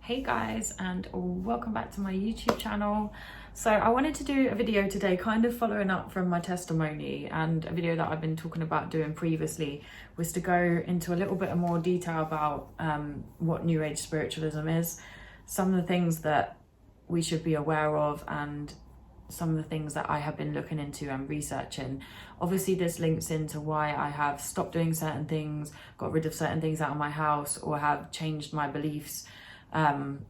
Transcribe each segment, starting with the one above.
Hey guys, and welcome back to my YouTube channel. So I wanted to do a video today kind of following up from my testimony, and a video that I've been talking about doing previously was to go into a little bit of more detail about what New Age spiritualism is, some of the things that we should be aware of, and some of the things that I have been looking into and researching. Obviously this links into why I have stopped doing certain things, got rid of certain things out of my house, or have changed my beliefs,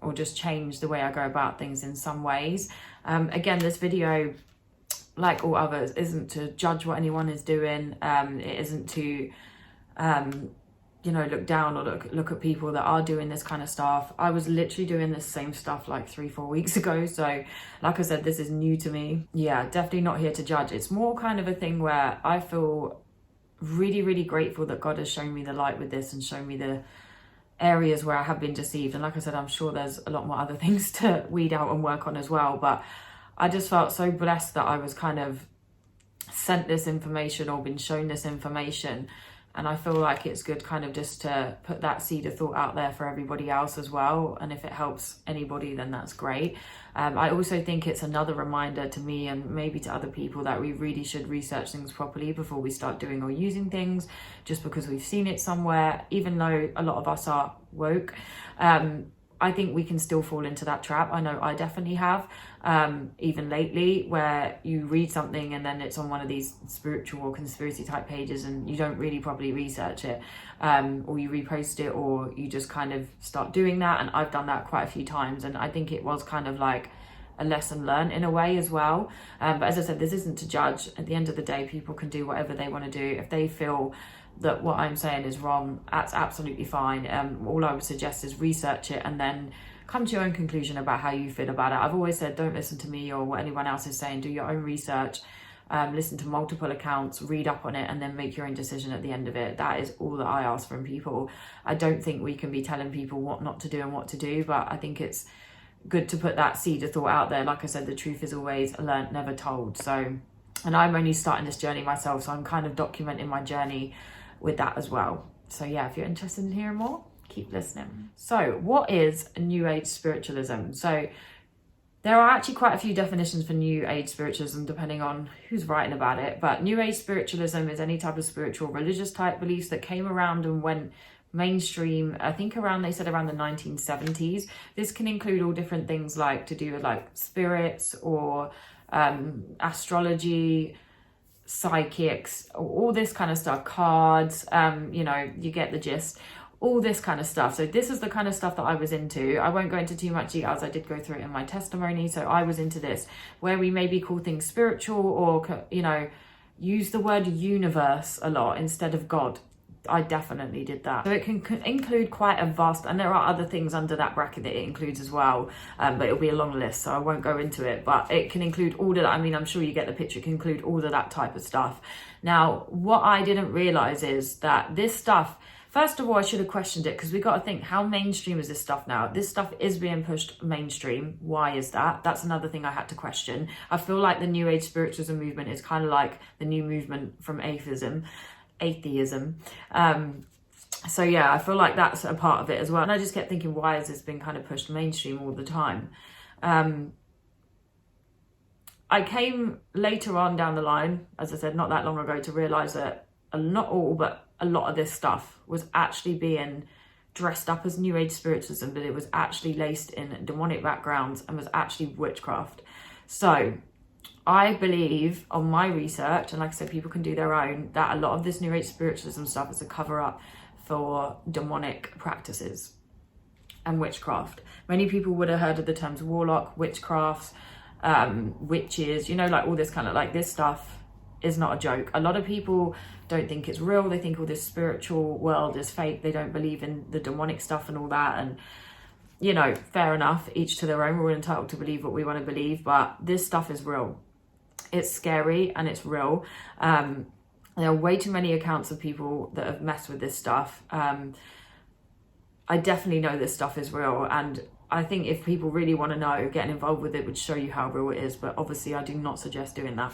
or just change the way I go about things in some ways. Again, this video, like all others, isn't to judge what anyone is doing. It isn't to, look down or look at people that are doing this kind of stuff. I was literally doing this same stuff like 3-4 weeks ago. So like I said, this is new to me. Yeah, definitely not here to judge. It's more kind of a thing where I feel really, really grateful that God has shown me the light with this and shown me the areas where I have been deceived. And like I said, I'm sure there's a lot more other things to weed out and work on as well, but I just felt so blessed that I was kind of sent this information or been shown this information, and I feel like it's good kind of just to put that seed of thought out there for everybody else as well, and if it helps anybody then that's great. I also think it's another reminder to me and maybe to other people that we really should research things properly before we start doing or using things just because we've seen it somewhere. Even though a lot of us are woke, I think we can still fall into that trap. I know I definitely have, even lately, where you read something and then it's on one of these spiritual or conspiracy type pages and you don't really properly research it, or you repost it, or you just kind of start doing that. And I've done that quite a few times, and I think it was kind of like a lesson learned in a way as well. But as I said, this isn't to judge. At the end of the day, people can do whatever they want to do. If they feel that what I'm saying is wrong, that's absolutely fine. All I would suggest is research it and then come to your own conclusion about how you feel about it. I've always said, don't listen to me or what anyone else is saying. Do your own research, listen to multiple accounts, read up on it, and then make your own decision at the end of it. That is all that I ask from people. I don't think we can be telling people what not to do and what to do, but I think it's good to put that seed of thought out there. Like I said, the truth is always learnt, never told. So, and I'm only starting this journey myself, so I'm kind of documenting my journey with that as well. So yeah, if you're interested in hearing more, keep listening. So what is New Age spiritualism? So there are actually quite a few definitions for New Age spiritualism depending on who's writing about it, but New Age spiritualism is any type of spiritual religious type beliefs that came around and went mainstream, I think they said around the 1970s. This can include all different things like to do with like spirits or astrology, psychics, all this kind of stuff, cards, you get the gist, all this kind of stuff. So this is the kind of stuff that I was into. I won't go into too much details. I did go through it in my testimony. So I was into this, where we maybe call things spiritual, or use the word universe a lot instead of God. I definitely did that. So it can include quite a vast, and there are other things under that bracket that it includes as well, but it'll be a long list, so I won't go into it. But it can include all of that. I mean, I'm sure you get the picture. It can include all of that type of stuff. Now, what I didn't realize is that this stuff, first of all, I should have questioned it, because we got to think, how mainstream is this stuff now? This stuff is being pushed mainstream. Why is that? That's another thing I had to question. I feel like the New Age spiritualism movement is kind of like the new movement from atheism. So yeah, I feel like that's a part of it as well. And I just kept thinking, why has this been kind of pushed mainstream all the time? I came later on down the line, as I said, not that long ago, to realize that not all, but a lot of this stuff was actually being dressed up as New Age spiritualism, but it was actually laced in demonic backgrounds and was actually witchcraft. So I believe, on my research, and like I said, people can do their own, that a lot of this New Age spiritualism stuff is a cover-up for demonic practices and witchcraft. Many people would have heard of the terms warlock, witchcraft, witches, like all this kind of, like, this stuff is not a joke. A lot of people don't think it's real. They think all this spiritual world is fake. They don't believe in the demonic stuff and all that. And fair enough, each to their own. We're entitled to believe what we want to believe, but this stuff is real. It's scary and it's real. There are way too many accounts of people that have messed with this stuff. I definitely know this stuff is real, and I think if people really want to know, getting involved with it would show you how real it is. But obviously I do not suggest doing that.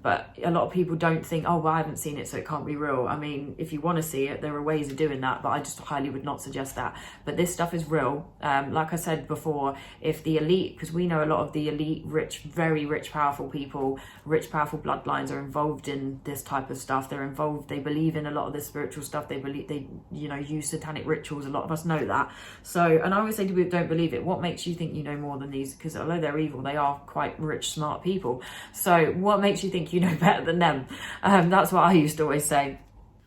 But a lot of people don't think, oh, well, I haven't seen it, so it can't be real. I mean, if you want to see it, there are ways of doing that, but I just highly would not suggest that. But this stuff is real. Like I said before, if the elite, because we know a lot of the elite, rich, very rich, powerful people, rich, powerful bloodlines are involved in this type of stuff. They're involved, they believe in a lot of this spiritual stuff. They believe, they, you know, use satanic rituals. A lot of us know that. So, and I always say to people, don't believe it. What makes you think you know more than these? Because although they're evil, they are quite rich, smart people. So what makes you think you know better than them? That's what I used to always say.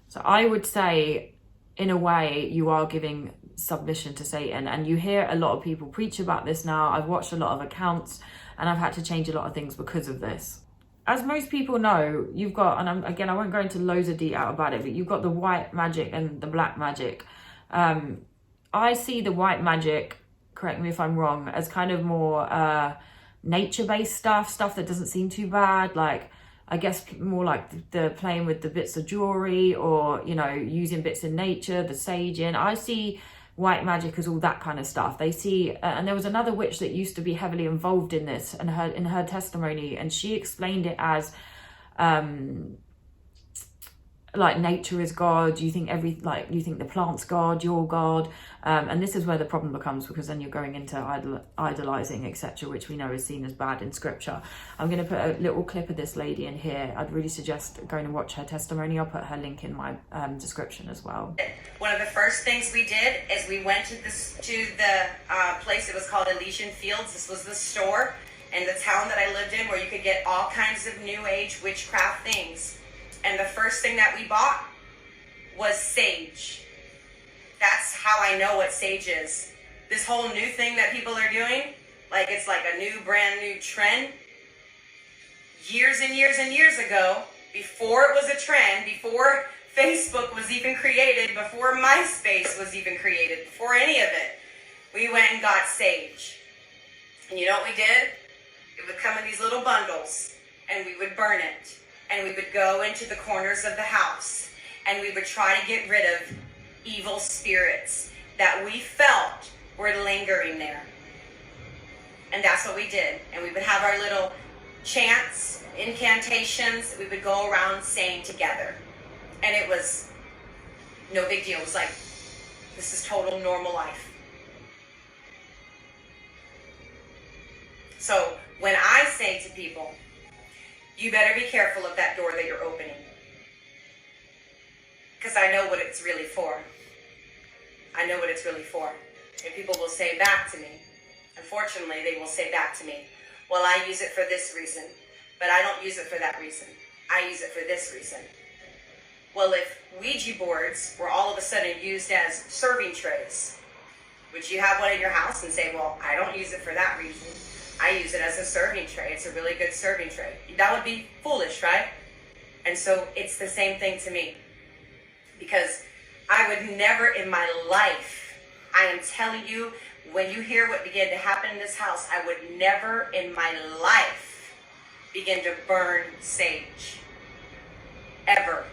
So I would say, in a way, you are giving submission to Satan, and you hear a lot of people preach about this now. I've watched a lot of accounts, and I've had to change a lot of things because of this. As most people know, you've got, and again, I won't go into loads of detail about it, but you've got the white magic and the black magic. I see the white magic, correct me if I'm wrong, as kind of more nature-based stuff that doesn't seem too bad, like I guess more like the playing with the bits of jewelry, or, you know, using bits in nature, the saging. I see white magic as all that kind of stuff. They see, and there was another witch that used to be heavily involved in this, and in her testimony, and she explained it as like nature is God. You think you think the plant's God, you're God, and this is where the problem becomes, because then you're going into idolizing, etc., which we know is seen as bad in scripture. I'm going to put a little clip of this lady in here. I'd really suggest going and watch her testimony. I'll put her link in my description as well. One of the first things we did is we went to the place. It was called Elysian Fields. This was the store in the town that I lived in, where you could get all kinds of new age witchcraft things. And the first thing that we bought was sage. That's how I know what sage is. This whole new thing that people are doing, like it's like a new, brand new trend. Years and years and years ago, before it was a trend, before Facebook was even created, before MySpace was even created, before any of it, we went and got sage. And you know what we did? It would come in these little bundles, and we would burn it. And we would go into the corners of the house, and we would try to get rid of evil spirits that we felt were lingering there. And that's what we did. And we would have our little chants, incantations, we would go around saying together. And it was no big deal. It was like, this is total normal life. So when I say to people, you better be careful of that door that you're opening, because I know what it's really for. I know what it's really for. And people will say back to me, unfortunately, they will say back to me, well, I use it for this reason, but I don't use it for that reason. I use it for this reason. Well, if Ouija boards were all of a sudden used as serving trays, would you have one in your house and say, well, I don't use it for that reason, I use it as a serving tray. It's a really good serving tray. That would be foolish, right? And so it's the same thing to me. Because I would never in my life, I am telling you, when you hear what began to happen in this house, I would never in my life begin to burn sage. Ever.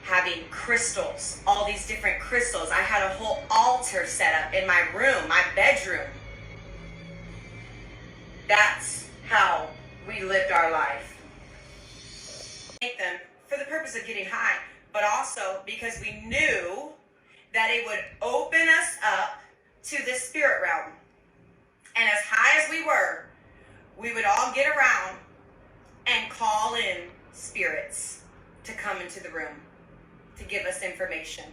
Having crystals, all these different crystals. I had a whole altar set up in my room, my bedroom. That's how we lived our life. Make them for the purpose of getting high, but also because we knew that it would open us up to the spirit realm. And as high as we would all get around and call in spirits to come into the room to give us information.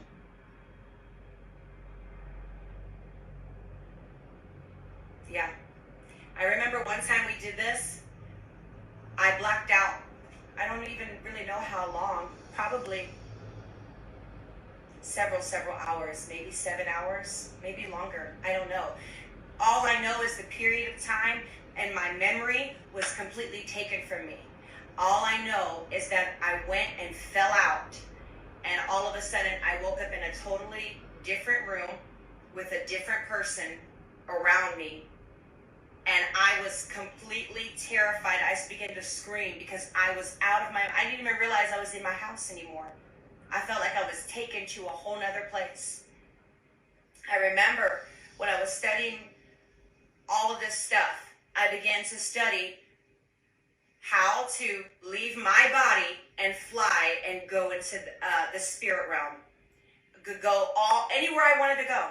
Yeah. I remember one time we did this, I blacked out. I don't even really know how long, probably several hours, maybe 7 hours, maybe longer, I don't know. All I know is the period of time, and my memory was completely taken from me. All I know is that I went and fell out, and all of a sudden I woke up in a totally different room with a different person around me. And I was completely terrified. I just began to scream because I was out of I didn't even realize I was in my house anymore. I felt like I was taken to a whole nother place. I remember was studying all of this stuff, I began to study how to leave my body and fly and go into the spirit realm. Could go anywhere I wanted to go.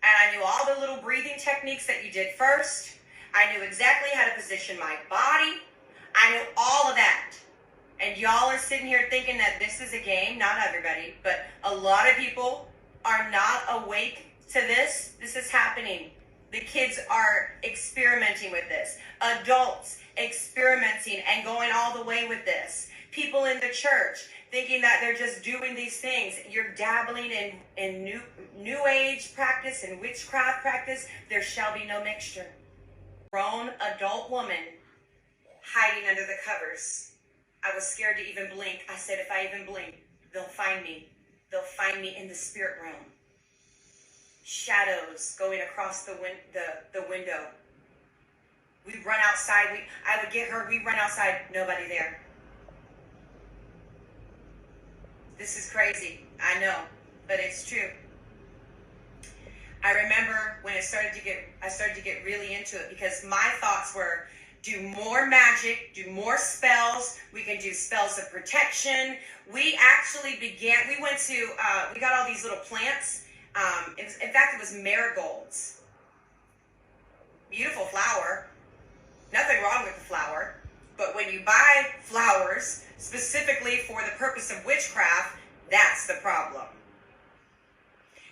And I knew all the little breathing techniques that you did first. I knew exactly how to position my body. I knew all of that. And y'all are sitting here thinking that this is a game. Not everybody, but a lot of people are not awake to this. This is happening. The kids are experimenting with this. Adults experimenting and going all the way with this. People in the church thinking that they're just doing these things. You're dabbling in new age practice and witchcraft practice. There shall be no mixture. Grown adult woman hiding under the covers. I was scared to even blink. I said, if I even blink, they'll find me. They'll find me in the spirit realm. Shadows going across the window. We run outside. I would get her. We run outside. Nobody there. This is crazy. I know, but it's true. I remember when I started to get really into it, because my thoughts were, do more magic, do more spells. We can do spells of protection. We actually we got all these little plants. In fact, it was marigolds. Beautiful flower. Nothing wrong with the flower. But when you buy flowers specifically for the purpose of witchcraft, that's the problem.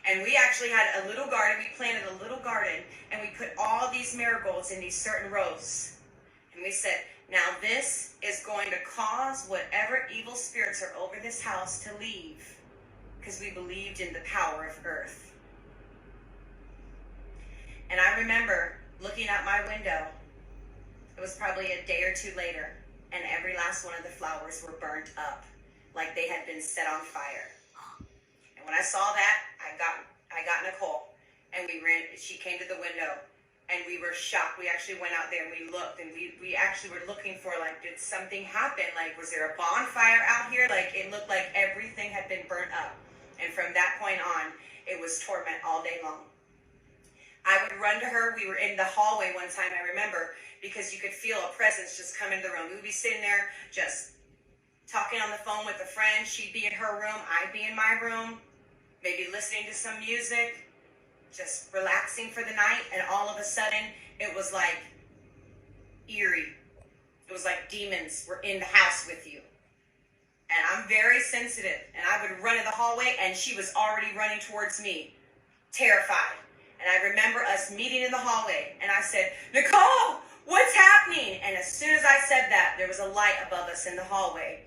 And we actually had a little garden. We planted a little garden, and we put all these marigolds in these certain rows. And we said, now this is going to cause whatever evil spirits are over this house to leave, because we believed in the power of earth. And I remember looking out my window. It was probably a day or two later, and every last one of the flowers were burnt up like they had been set on fire. And when I saw that, I got Nicole, and she came to the window, and we were shocked. We actually went out there and we looked, and we actually were looking for, like, did something happen? Like, was there a bonfire out here? Like, it looked like everything had been burnt up. And from that point on, it was torment all day long. I would run to her. We were in the hallway one time, I remember, because you could feel a presence just come into the room. We would be sitting there just talking on the phone with a friend. She'd be in her room. I'd be in my room, maybe listening to some music, just relaxing for the night. And all of a sudden, it was like eerie. It was like demons were in the house with you. And I'm very sensitive. And I would run in the hallway, and she was already running towards me, terrified. And I remember us meeting in the hallway, and I said, Nicole, what's happening? And as soon as I said that, there was a light above us in the hallway.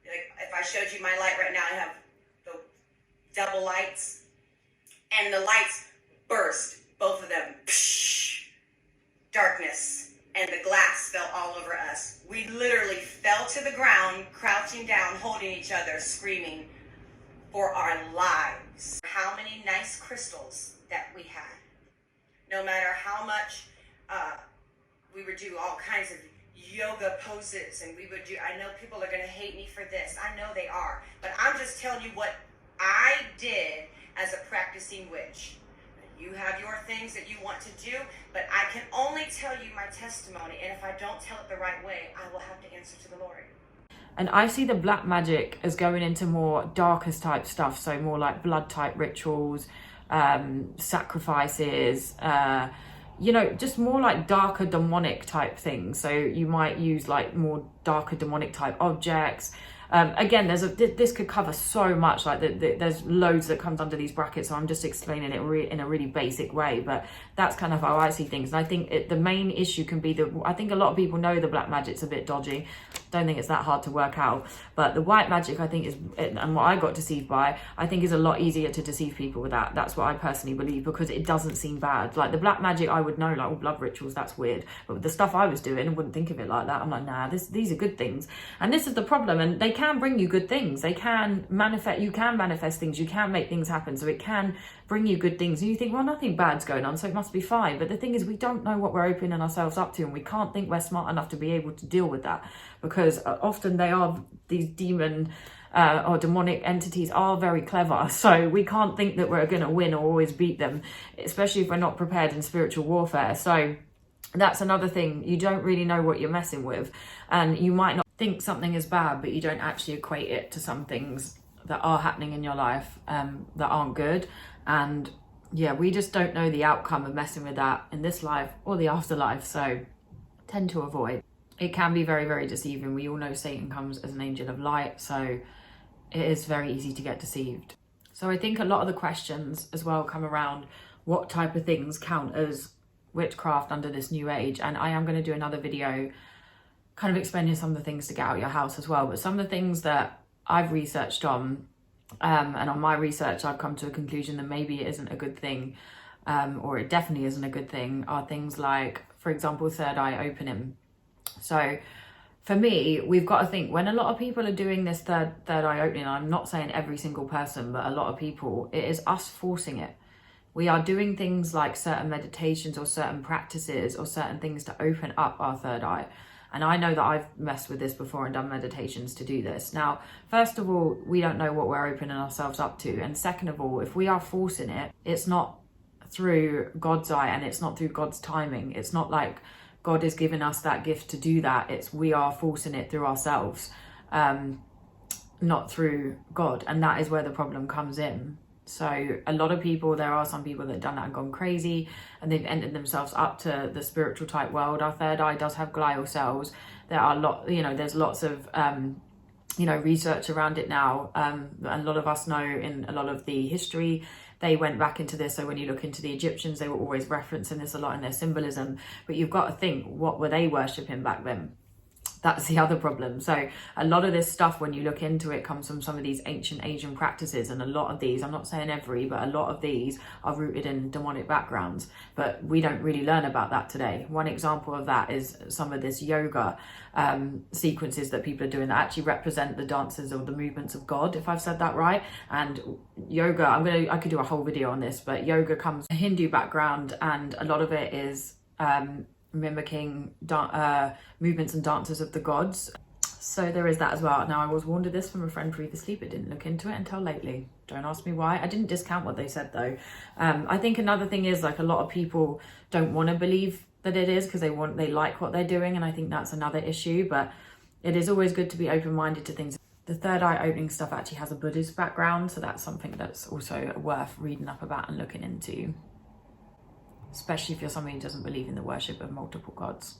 Like, if I showed you my light right now, I have the double lights, and the lights burst, both of them. Psh, darkness, and the glass fell all over us. We literally fell to the ground, crouching down, holding each other, screaming for our lives. How many nice crystals that we had. No matter how much we would do all kinds of yoga poses, and we would do, I know people are going to hate me for this. I know they are. But I'm just telling you what I did as a practicing witch. You have your things that you want to do, but I can only tell you my testimony. And if I don't tell it the right way, I will have to answer to the Lord. And I see the black magic as going into more darkest type stuff. So more like blood type rituals, sacrifices, just more like darker demonic type things. So you might use like more darker demonic type objects. Again, this could cover so much. Like there's loads that comes under these brackets, so I'm just explaining it in a really basic way. But that's kind of how I see things. And I think the main issue can be I think a lot of people know the black magic's a bit dodgy. Don't think it's that hard to work out. But the white magic, I think, and what I got deceived by, I think is a lot easier to deceive people with that. That's what I personally believe, because it doesn't seem bad. Like the black magic, I would know, like blood rituals, that's weird. But with the stuff I was doing, I wouldn't think of it like that. I'm like, nah, these are good things. And this is the problem. And they can bring you good things. They can manifest, you can manifest things, you can make things happen. So it can bring you good things. And you think, well, nothing bad's going on, so it must be fine. But the thing is, we don't know what we're opening ourselves up to, and we can't think we're smart enough to be able to deal with that, because often they are these demon or demonic entities are very clever. So we can't think that we're going to win or always beat them, especially if we're not prepared in spiritual warfare. So that's another thing. You don't really know what you're messing with, and you might not think something is bad, but you don't actually equate it to some things that are happening in your life that aren't good. And yeah, we just don't know the outcome of messing with that in this life or the afterlife, so tend to avoid. It can be very, very deceiving. We all know Satan comes as an angel of light, so it is very easy to get deceived. So I think a lot of the questions as well come around what type of things count as witchcraft under this new age. And I am going to do another video kind of explaining some of the things to get out of your house as well. But some of the things that I've researched on, and on my research I've come to a conclusion that maybe it isn't a good thing, or it definitely isn't a good thing, are things like, for example, third eye opening. So for me, we've got to think, when a lot of people are doing this third eye opening, I'm not saying every single person, but a lot of people, it is us forcing it. We are doing things like certain meditations or certain practices or certain things to open up our third eye. And I know that I've messed with this before and done meditations to do this. Now, first of all, we don't know what we're opening ourselves up to. And second of all, if we are forcing it, it's not through God's eye and it's not through God's timing. It's not like God is giving us that gift to do that. It's we are forcing it through ourselves, not through God. And that is where the problem comes in. So a lot of people, there are some people that have done that and gone crazy and they've entered themselves up to the spiritual type world. Our third eye does have glial cells. There are there's lots of, research around it now. A lot of us know in a lot of the history, they went back into this. So when you look into the Egyptians, they were always referencing this a lot in their symbolism. But you've got to think, what were they worshipping back then? That's the other problem. So a lot of this stuff, when you look into it, comes from some of these ancient Asian practices. And a lot of these, I'm not saying every, but a lot of these are rooted in demonic backgrounds. But we don't really learn about that today. One example of that is some of this yoga sequences that people are doing that actually represent the dances or the movements of God, if I've said that right. And yoga, I could do a whole video on this, but yoga comes from a Hindu background, and a lot of it is mimicking movements and dances of the gods. So there is that as well. Now, I was warned of this from a friend previously, but didn't look into it until lately. Don't ask me why. I didn't discount what they said though. I think another thing is, like, a lot of people don't want to believe that it is because they like what they're doing, and I think that's another issue. But it is always good to be open-minded to things. The third eye opening stuff actually has a Buddhist background, so that's something that's also worth reading up about and looking into, especially if you're somebody who doesn't believe in the worship of multiple gods.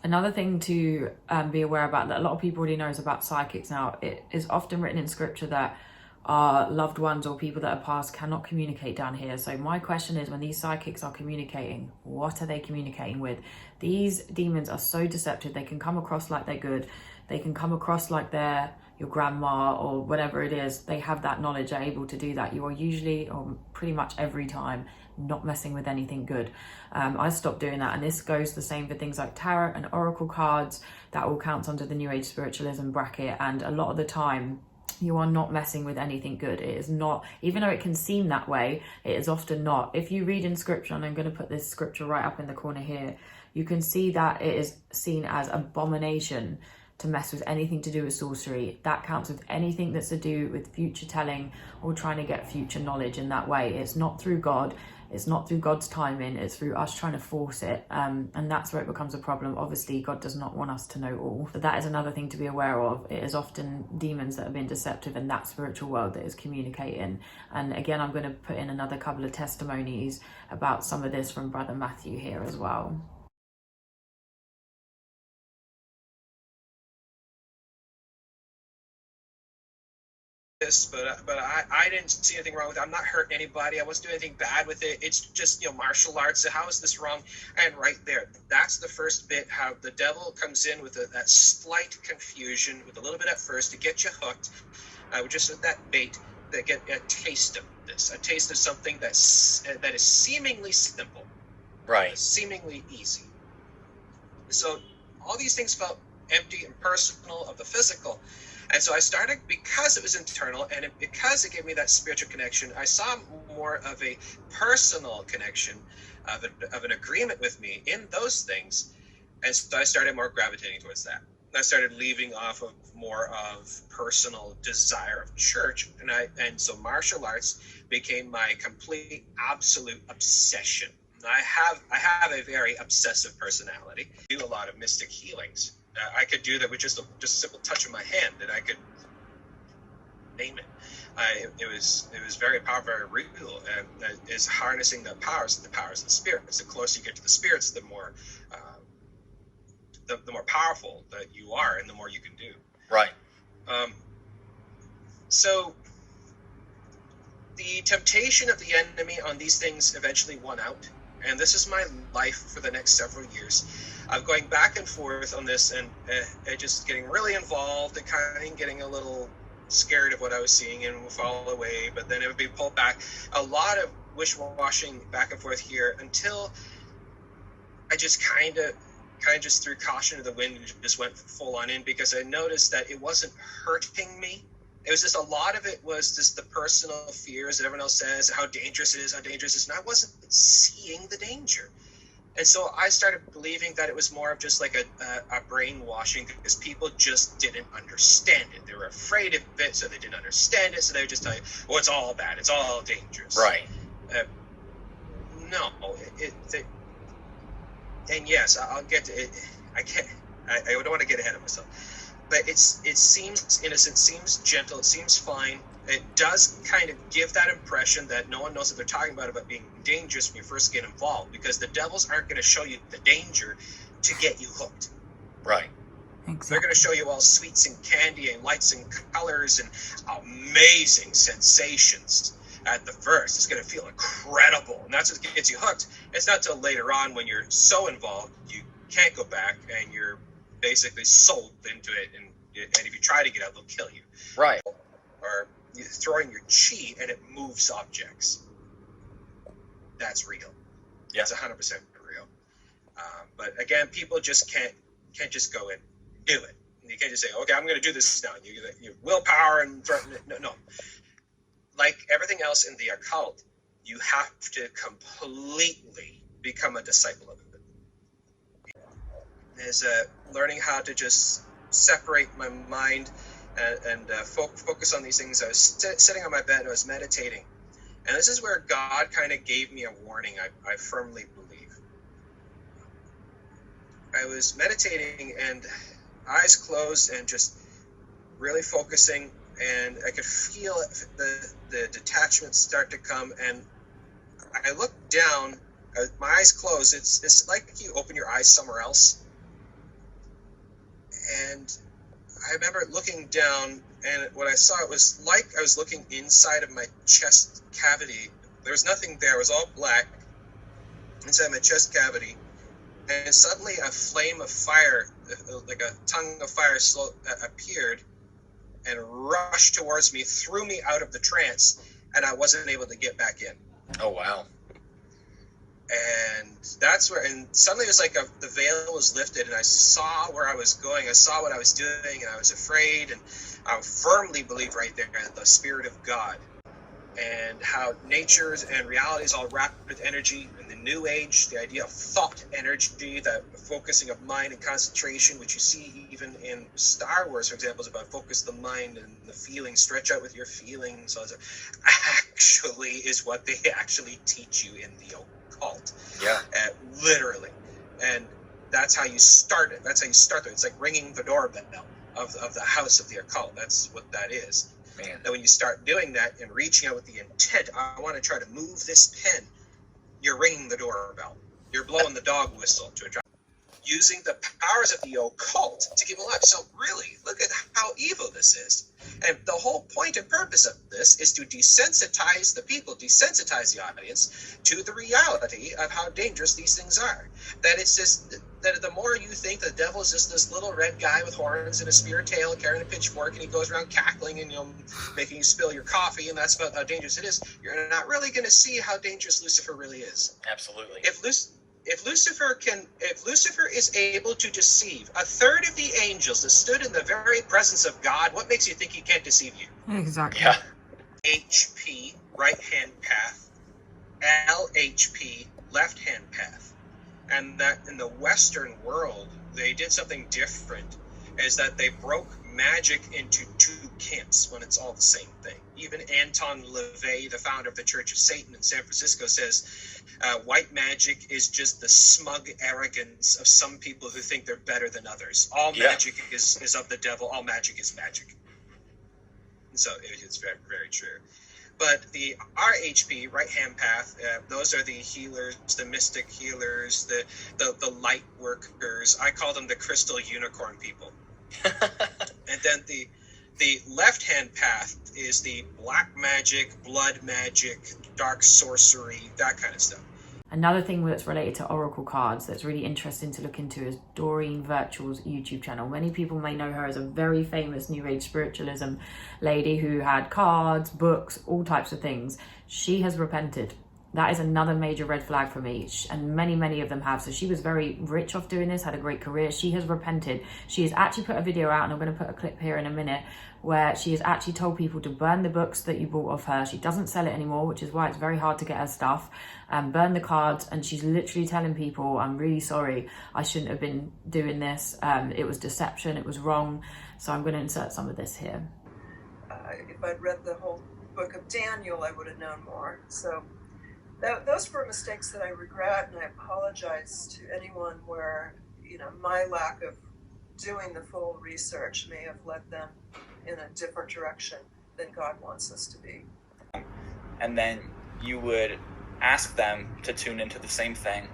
Another thing to be aware about that a lot of people already know is about psychics. Now, it is often written in scripture that our loved ones or people that are passed cannot communicate down here. So my question is, when these psychics are communicating, what are they communicating with? These demons are so deceptive. They can come across like they're good. They can come across like they're your grandma or whatever it is. They have that knowledge, are able to do that. You are usually, or pretty much every time, not messing with anything good. I stopped doing that, and this goes the same for things like tarot and oracle cards. That all counts under the New Age spiritualism bracket, and a lot of the time you are not messing with anything good. It is not, even though it can seem that way, it is often not. If you read in scripture, and I'm going to put this scripture right up in the corner here, you can see that it is seen as abomination to mess with anything to do with sorcery. That counts with anything that's to do with future telling or trying to get future knowledge in that way. It's not through God. It's not through God's timing. It's through us trying to force it. And that's where it becomes a problem. Obviously, God does not want us to know all. But that is another thing to be aware of. It is often demons that have been deceptive in that spiritual world that is communicating. And again, I'm going to put in another couple of testimonies about some of this from Brother Matthew here as well. This, but I didn't see anything wrong with it. I'm not hurting anybody. I wasn't doing anything bad with it. It's just, martial arts. So how is this wrong? And right there, that's the first bit, how the devil comes in with that slight confusion, with a little bit at first to get you hooked, with just that bait, that get a taste of this, a taste of something that is seemingly simple, right, seemingly easy. So all these things felt empty and personal of the physical. And so I started, because it was internal and because it gave me that spiritual connection, I saw more of a personal connection, of an agreement with me in those things. And so I started more gravitating towards that. I started leaving off of more of personal desire of church, and so martial arts became my complete absolute obsession. I have a very obsessive personality. I do a lot of mystic healings. I could do that with just a simple touch of my hand, and I could name it. It was very powerful, very real, and is harnessing the powers of the spirits. The closer you get to the spirits, the more powerful that you are, and the more you can do. Right. So the temptation of the enemy on these things eventually won out, and this is my life for the next several years. I'm going back and forth on this, and just getting really involved, and kind of getting a little scared of what I was seeing, and would fall away, but then it would be pulled back. A lot of wish-washing back and forth here, until I just kind of just threw caution to the wind and just went full on in, because I noticed that it wasn't hurting me. It was just, a lot of it was just the personal fears that everyone else says, how dangerous it is, and I wasn't seeing the danger. And so I started believing that it was more of just like a brainwashing, because people just didn't understand it. They were afraid of it, so they didn't understand it, so they would just tell you, oh, it's all bad, it's all dangerous. Right. No, and yes, I'll get to it. I don't want to get ahead of myself, but it seems innocent, seems gentle, it seems fine. It does kind of give that impression that no one knows what they're talking about being dangerous when you first get involved, because the devils aren't going to show you the danger to get you hooked. Right. Exactly. They're going to show you all sweets and candy and lights and colors and amazing sensations at the first. It's going to feel incredible, and that's what gets you hooked. It's not till later on, when you're so involved you can't go back, and you're basically sold into it, and if you try to get out, they'll kill you. Right. Or you throw in your chi and it moves objects. That's real. Yeah. It's 100% real. But again, people just can't just go and do it. You can't just say, okay, I'm going to do this now. You willpower and threaten it. No. Like everything else in the occult, you have to completely become a disciple of it. Is learning how to just separate my mind and focus on these things. I was sitting on my bed and I was meditating, and this is where God kind of gave me a warning. I firmly believe. I was meditating and eyes closed and just really focusing, and I could feel the detachment start to come, and I looked down, my eyes closed. It's like you open your eyes somewhere else, and I remember looking down, and what I saw, it was like I was looking inside of my chest cavity. There was nothing there. It was all black inside my chest cavity, and suddenly a flame of fire, like a tongue of fire, appeared and rushed towards me, threw me out of the trance, and I wasn't able to get back in. Oh, wow. And that's where, and suddenly it was like the veil was lifted, and I saw where I was going. I saw what I was doing, and I was afraid, and I firmly believe right there in the Spirit of God, and how nature and reality is all wrapped with energy. In the New Age, the idea of thought energy, that focusing of mind and concentration, which you see even in Star Wars, for example, is about focus the mind and the feelings, stretch out with your feelings. So actually is what they actually teach you in the occult. Yeah. Literally. And that's how you start it. That's how you start it. It's like ringing the doorbell of the house of the occult. That's what that is. Man. And when you start doing that and reaching out with the intent, I want to try to move this pen, you're ringing the doorbell. You're blowing the dog whistle to attract. Using the powers of the occult to keep alive. So really, look at how evil this is. And the whole point and purpose of this is to desensitize the people, desensitize the audience to the reality of how dangerous these things are. That it's just that the more you think the devil is just this little red guy with horns and a spear tail carrying a pitchfork, and he goes around cackling and making you spill your coffee, and that's about how dangerous it is, you're not really going to see how dangerous Lucifer really is. Absolutely. If Lucifer is able to deceive a third of the angels that stood in the very presence of God, what makes you think he can't deceive you? Exactly. Yeah. HP, right-hand path. LHP, left-hand path. And that in the Western world, they did something different, is that they broke magic into two camps when it's all the same thing. Even Anton LaVey, the founder of the Church of Satan in San Francisco, says white magic is just the smug arrogance of some people who think they're better than others. All magic is of the devil. All magic is magic. And so it's very, very true. But the RHP, right hand path, those are the healers, the mystic healers, the light workers. I call them the crystal unicorn people. And then the left hand path is the black magic, blood magic, dark sorcery, that kind of stuff. Another thing that's related to oracle cards that's really interesting to look into is Doreen Virtue's YouTube channel. Many people may know her as a very famous New Age spiritualism lady who had cards, books, all types of things. She has repented. That is another major red flag for me, and many of them have. So she was very rich off doing this, had a great career. She has repented. She has actually put a video out, and I'm going to put a clip here in a minute, where she has actually told people to burn the books that you bought off her. She doesn't sell it anymore, which is why it's very hard to get her stuff. Burn the cards, and she's literally telling people, I'm really sorry, I shouldn't have been doing this. It was deception, it was wrong. So I'm going to insert some of this here. If I'd read the whole book of Daniel, I would have known more. So those were mistakes that I regret, and I apologize to anyone where, my lack of doing the full research may have led them in a different direction than God wants us to be. And then you would ask them to tune into the same thing,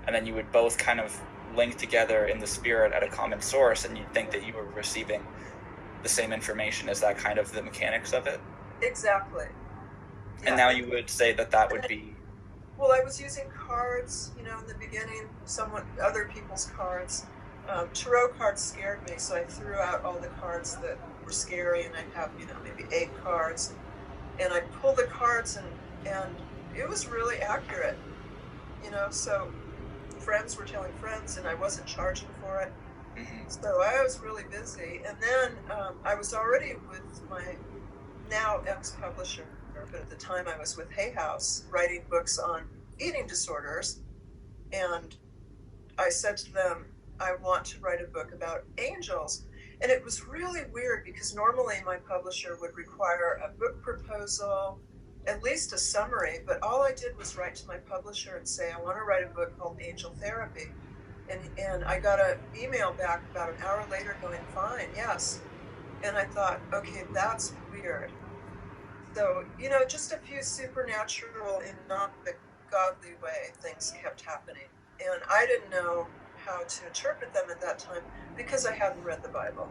and then you would both kind of link together in the spirit at a common source, and you'd think that you were receiving the same information. Is that kind of the mechanics of it? Exactly. Yeah. And now you would say that would be... Well, I was using cards, in the beginning, other people's cards. Tarot cards scared me, so I threw out all the cards that were scary, and I'd have, maybe 8 cards. And I'd pull the cards, and it was really accurate, so friends were telling friends, and I wasn't charging for it. Mm-hmm. So I was really busy. And then I was already with my now ex-publisher, but at the time I was with Hay House, writing books on eating disorders. And I said to them, I want to write a book about angels. And it was really weird because normally my publisher would require a book proposal, at least a summary, but all I did was write to my publisher and say, I want to write a book called Angel Therapy. And I got an email back about an hour later going, fine, yes. And I thought, okay, that's weird. So, just a few supernatural in not the godly way things kept happening. And I didn't know how to interpret them at that time because I hadn't read the Bible.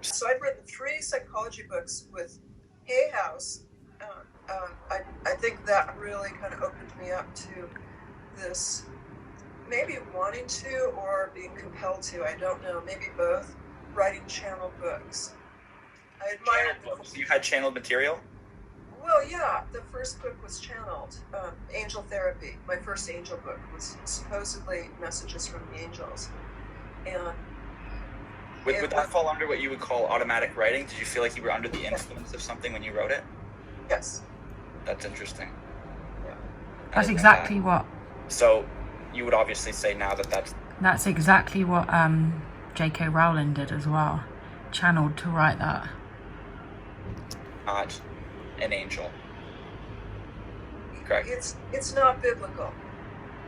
So I'd written 3 psychology books with Hay House. I think that really kind of opened me up to this, maybe wanting to or being compelled to, I don't know, maybe both, writing channel books. I admired books. You had channeled material? Well, yeah, the first book was channeled, Angel Therapy. My first angel book was supposedly messages from the angels. And would that fall under what you would call automatic writing? Did you feel like you were under the influence of something when you wrote it? Yes. That's interesting. Yeah. That's exactly what... So you would obviously say now that That's exactly what J.K. Rowling did as well. Channeled to write that. Not an angel. Correct. It's not biblical.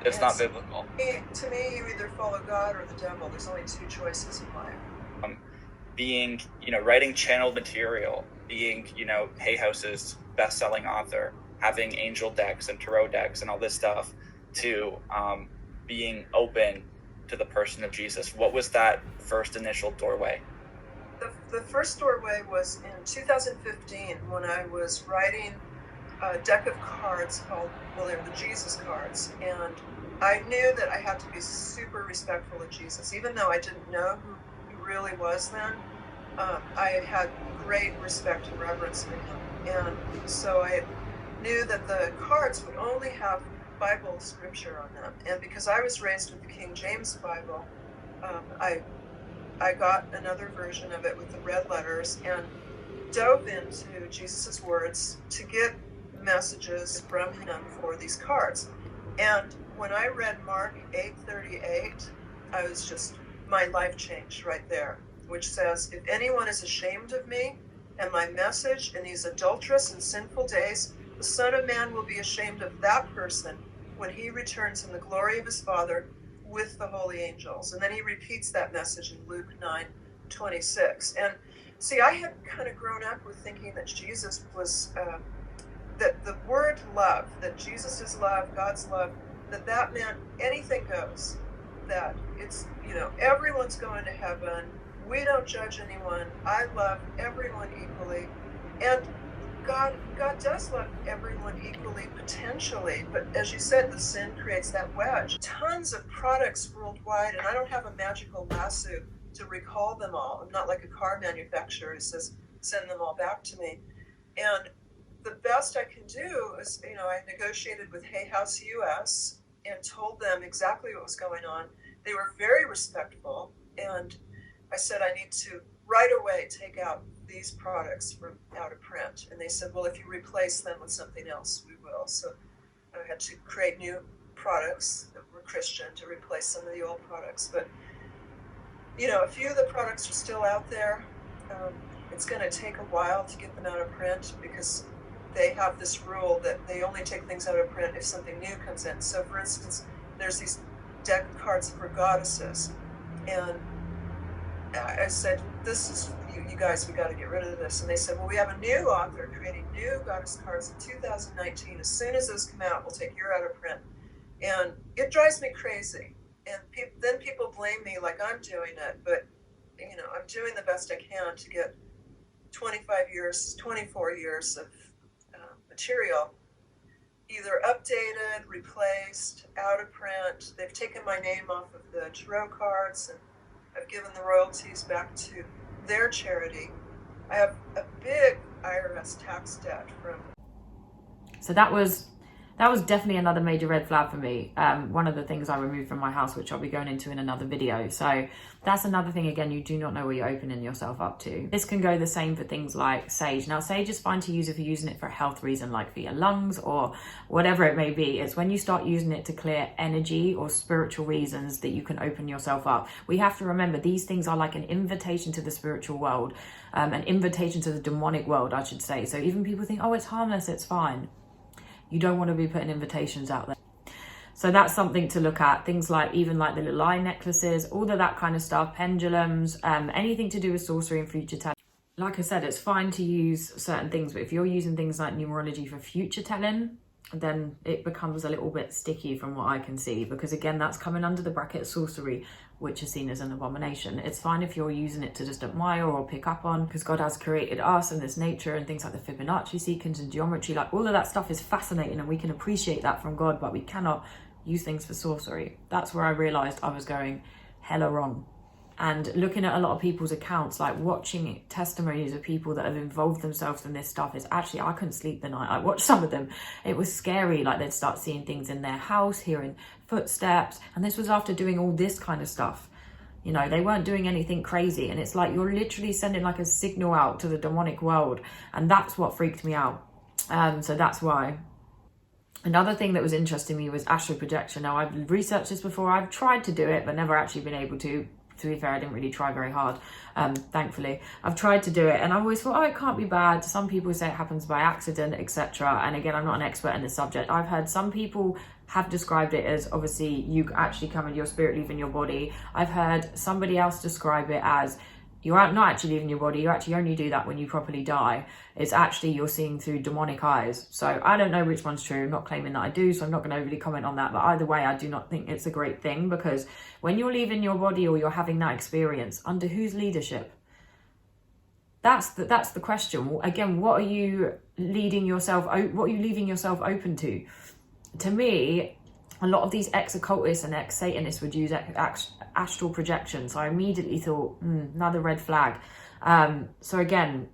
It's not biblical. To me, you either follow God or the devil. There's only 2 choices in life. Being, writing channeled material, being, Hay House's best-selling author, having angel decks and tarot decks and all this stuff, to being open to the person of Jesus. What was that first initial doorway? The first doorway was in 2015 when I was writing a deck of cards called, they were the Jesus cards. And I knew that I had to be super respectful of Jesus. Even though I didn't know who he really was then, I had great respect and reverence for him. And so I knew that the cards would only have Bible scripture on them. And because I was raised with the King James Bible, I got another version of it with the red letters and dove into Jesus's words to get messages from him for these cards. And when I read Mark 8:38, my life changed right there. which says, "If anyone is ashamed of me and my message in these adulterous and sinful days, the Son of Man will be ashamed of that person when he returns in the glory of his Father with the holy angels." And then he repeats that message in Luke 9:26. And see, I had kind of grown up with thinking that Jesus was, that the word love, that Jesus is love, God's love, that meant anything goes. That it's, everyone's going to heaven. We don't judge anyone. I love everyone equally. And God does love everyone equally, potentially. But as you said, the sin creates that wedge. Tons of products worldwide, and I don't have a magical lasso to recall them all. I'm not like a car manufacturer who says, send them all back to me. And the best I can do is, I negotiated with Hay House US and told them exactly what was going on. They were very respectful, and I said, I need to right away take out these products from out of print. And they said, well, if you replace them with something else, we will. So I had to create new products that were Christian to replace some of the old products. But, a few of the products are still out there. It's going to take a while to get them out of print because they have this rule that they only take things out of print if something new comes in. So, for instance, there's these deck of cards for goddesses. And I said, this is, you guys, we got to get rid of this. And they said, well, we have a new author creating new goddess cards in 2019. As soon as those come out, we'll take your out of print. And it drives me crazy. And then people blame me like I'm doing it. But, I'm doing the best I can to get 24 years of material either updated, replaced, out of print. They've taken my name off of the tarot cards, and I've given the royalties back to their charity. I have a big IRS tax debt from. So that was definitely another major red flag for me. One of the things I removed from my house, which I'll be going into in another video. So that's another thing, again, you do not know what you're opening yourself up to. This can go the same for things like sage. Now, sage is fine to use if you're using it for a health reason, like for your lungs or whatever it may be. It's when you start using it to clear energy or spiritual reasons that you can open yourself up. We have to remember these things are like an invitation to the spiritual world, an invitation to the demonic world, I should say. So even people think, oh, it's harmless, it's fine. You don't want to be putting invitations out there. So that's something to look at. Things like even like the little eye necklaces, all of that kind of stuff, pendulums, anything to do with sorcery and future telling. Like I said, it's fine to use certain things, but if you're using things like numerology for future telling, then it becomes a little bit sticky from what I can see, because again, that's coming under the bracket of sorcery, which is seen as an abomination. It's fine if you're using it to just admire or pick up on, because God has created us and this nature and things like the Fibonacci sequence and geometry, like all of that stuff is fascinating and we can appreciate that from God, but we cannot use things for sorcery. That's where I realized I was going hella wrong. And looking at a lot of people's accounts, like watching testimonies of people that have involved themselves in this stuff, is actually, I couldn't sleep the night I watched some of them. It was scary. Like they'd start seeing things in their house, hearing footsteps. And this was after doing all this kind of stuff. They weren't doing anything crazy. And it's like, you're literally sending like a signal out to the demonic world. And that's what freaked me out. So that's why. Another thing that was interesting me was astral projection. Now, I've researched this before. I've tried to do it, but never actually been able to. To be fair, I didn't really try very hard, thankfully. I've tried to do it and I always thought, oh, it can't be bad. Some people say it happens by accident, etc. And again, I'm not an expert in this subject. I've heard some people have described it as, obviously, you actually come in your spirit leaving your body. I've heard somebody else describe it as you're not actually leaving your body. You actually only do that when you properly die. It's actually you're seeing through demonic eyes. So I don't know which one's true. I'm not claiming that I do, so I'm not going to overly comment on that. But either way, I do not think it's a great thing, because when you're leaving your body or you're having that experience, under whose leadership? That's the question. Again, what are you leading yourself? What are you leaving yourself open to? To me, a lot of these ex-occultists and ex-Satanists would use astral projection. So I immediately thought, another red flag. So again,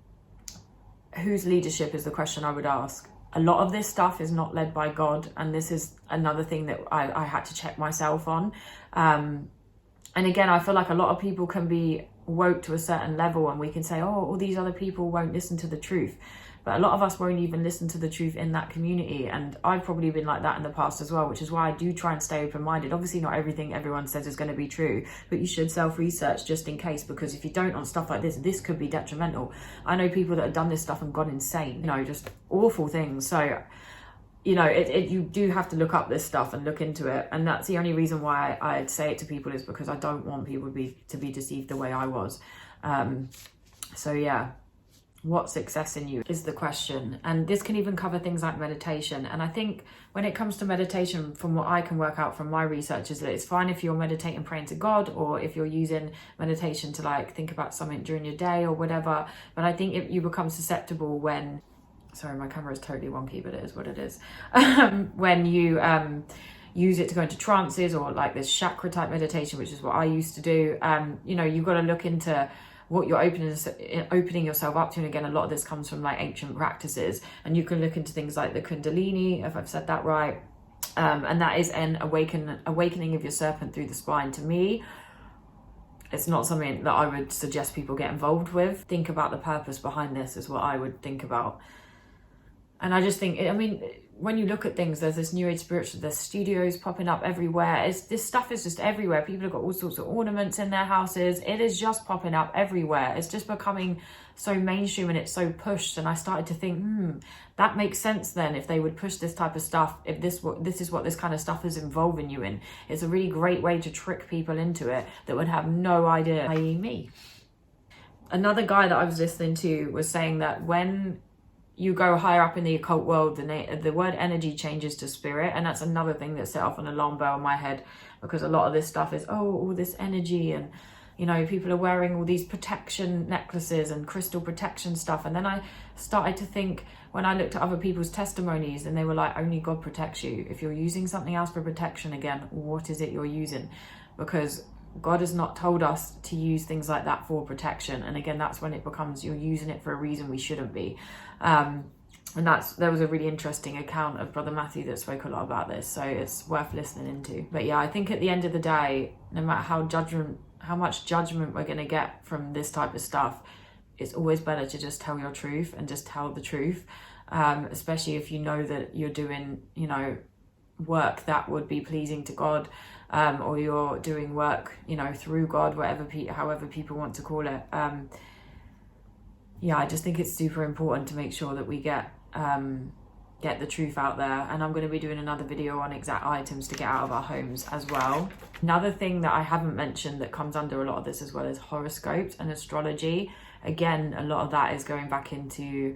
whose leadership is the question I would ask. A lot of this stuff is not led by God. And this is another thing that I had to check myself on. And again, I feel like a lot of people can be woke to a certain level and we can say, oh, all these other people won't listen to the truth. but a lot of us won't even listen to the truth in that community. And I've probably been like that in the past as well, which is why I do try and stay open-minded. Obviously not everything everyone says is going to be true, but you should self-research just in case, because if you don't on stuff like this could be detrimental. I know people that have done this stuff and gone insane, you know, just awful things. So, you know, you do have to look up this stuff and look into it. And that's the only reason why I'd say it to people, is because I don't want people to be deceived the way I was. So yeah. What success in you is the question. And this can even cover things like meditation. And I think when it comes to meditation, from what I can work out from my research, is that it's fine if you're meditating, praying to God, or if you're using meditation to like think about something during your day or whatever. But I think you become susceptible when, sorry, my camera is totally wonky, but it is what it is. When you use it to go into trances, or like this chakra type meditation, which is what I used to do. You know, you've got to look into what you're opening yourself up to. And again, a lot of this comes from like ancient practices, and you can look into things like the Kundalini, if I've said that right, and that is an awakening of your serpent through the spine. To me, it's not something that I would suggest people get involved with. Think about the purpose behind this is what I would think about. And I just think, I mean, when you look at things, there's this new age spiritual, there's studios popping up everywhere. This stuff is just everywhere. People have got all sorts of ornaments in their houses. It is just popping up everywhere. It's just becoming so mainstream and it's so pushed. And I started to think, that makes sense then, if they would push this type of stuff, if this is what this kind of stuff is involving you in. It's a really great way to trick people into it that would have no idea, i.e. me. Another guy that I was listening to was saying that when you go higher up in the occult world, the word energy changes to spirit. And that's another thing that set off an alarm bell in my head, because a lot of this stuff is, all this energy, and you know, people are wearing all these protection necklaces and crystal protection stuff. And then I started to think, when I looked at other people's testimonies, and they were like, only God protects you. If you're using something else for protection, again, what is it you're using? Because God has not told us to use things like that for protection. And again, that's when it becomes, you're using it for a reason we shouldn't be. And there was a really interesting account of Brother Matthew that spoke a lot about this, so it's worth listening into. But yeah, I think at the end of the day, no matter how much judgment we're going to get from this type of stuff, it's always better to just tell your truth and just tell the truth, especially if you know that you're doing, you know, work that would be pleasing to God, or you're doing work, you know, through God, however people want to call it. Yeah, I just think it's super important to make sure that we get the truth out there. And I'm going to be doing another video on exact items to get out of our homes as well. Another thing that I haven't mentioned that comes under a lot of this as well is horoscopes and astrology. Again, a lot of that is going back into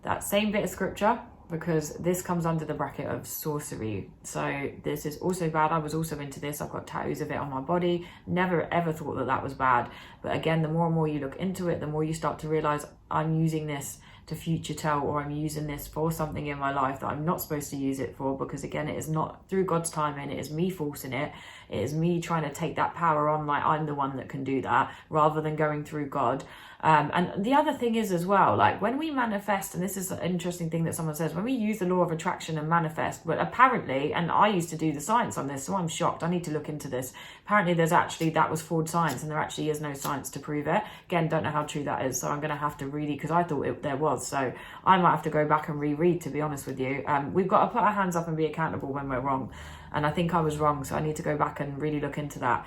that same bit of scripture, because this comes under the bracket of sorcery. So this is also bad. I was also into this. I've got tattoos of it on my body. Never ever thought that that was bad. But again, the more and more you look into it, the more you start to realize, I'm using this to future tell, or I'm using this for something in my life that I'm not supposed to use it for, because again, it is not through God's timing. It is me forcing it. It is me trying to take that power on, like I'm the one that can do that, rather than going through God. And the other thing is as well, like when we manifest, and this is an interesting thing that someone says, when we use the law of attraction and manifest, but apparently, and I used to do the science on this, so I'm shocked, I need to look into this. Apparently that was fraud science, and there actually is no science to prove it. Again, don't know how true that is, so I'm going to have to really, because I thought there was, so I might have to go back and reread, to be honest with you. We've got to put our hands up and be accountable when we're wrong, and I think I was wrong, so I need to go back and really look into that.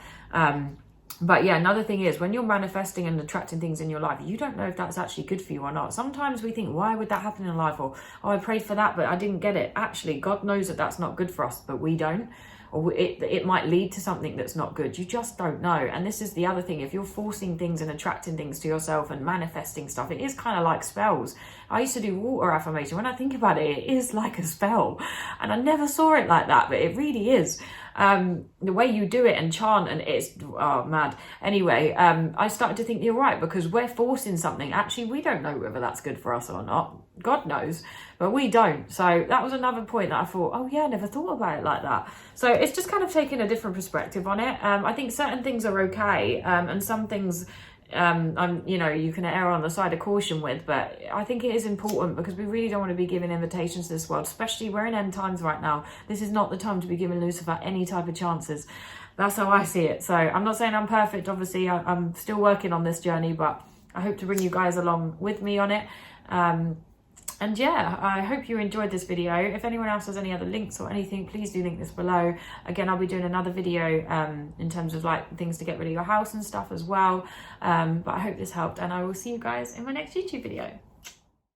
But yeah, another thing is, when you're manifesting and attracting things in your life, you don't know if that's actually good for you or not. Sometimes we think, why would that happen in life? Or, I prayed for that, but I didn't get it. Actually, God knows that that's not good for us, but we don't. Or it might lead to something that's not good. You just don't know. And this is the other thing. If you're forcing things and attracting things to yourself and manifesting stuff, it is kind of like spells. I used to do water affirmation. When I think about it, it is like a spell. And I never saw it like that, but it really is. The way you do it and chant, and it's mad. Anyway, I started to think you're right, because we're forcing something. Actually, we don't know whether that's good for us or not. God knows, but we don't. So that was another point that I thought, oh yeah, I never thought about it like that. So it's just kind of taking a different perspective on it. I think certain things are okay, and some things you can err on the side of caution with, but I think it is important, because we really don't want to be giving invitations to this world, especially we're in end times right now. This is not the time to be giving Lucifer any type of chances. That's how I see it. So I'm not saying I'm perfect, obviously. I'm still working on this journey, but I hope to bring you guys along with me on it. And yeah, I hope you enjoyed this video. If anyone else has any other links or anything, please do link this below. Again, I'll be doing another video in terms of like things to get rid of your house and stuff as well. But I hope this helped, and I will see you guys in my next YouTube video.